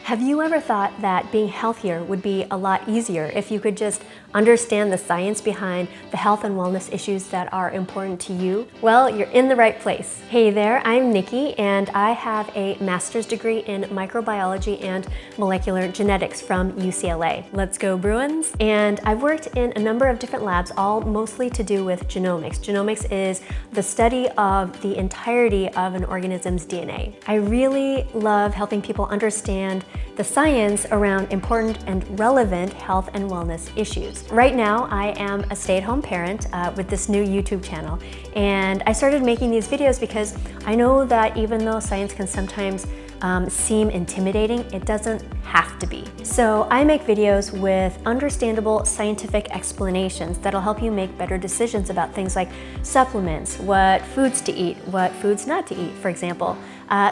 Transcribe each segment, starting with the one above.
Have you ever thought that being healthier would be a lot easier if you could just understand the science behind the health and wellness issues that are important to you? Well, you're in the right place. Hey there, I'm Nikki, and I have a master's degree in microbiology and molecular genetics from UCLA. Let's go Bruins! And I've worked in a number of different labs, all mostly to do with genomics. Genomics is the study of the entirety of an organism's DNA. I really love helping people understand the science around important and relevant health and wellness issues. Right now, I am a stay-at-home parent with this new YouTube channel, and I started making these videos because I know that even though science can sometimes seem intimidating, it doesn't have to be. So I make videos with understandable scientific explanations that'll help you make better decisions about things like supplements, what foods to eat, what foods not to eat, for example,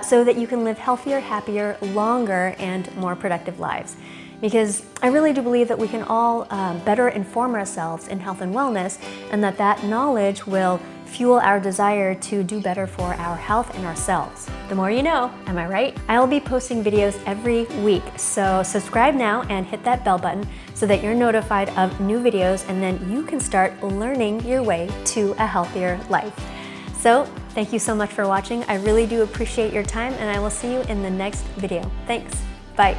so that you can live healthier, happier, longer, and more productive lives. Because I really do believe that we can all better inform ourselves in health and wellness, and that knowledge will fuel our desire to do better for our health and ourselves. The more you know, am I right? I'll be posting videos every week, so subscribe now and hit that bell button so that you're notified of new videos, and then you can start learning your way to a healthier life. So, thank you so much for watching. I really do appreciate your time, and I will see you in the next video. Thanks. Bye.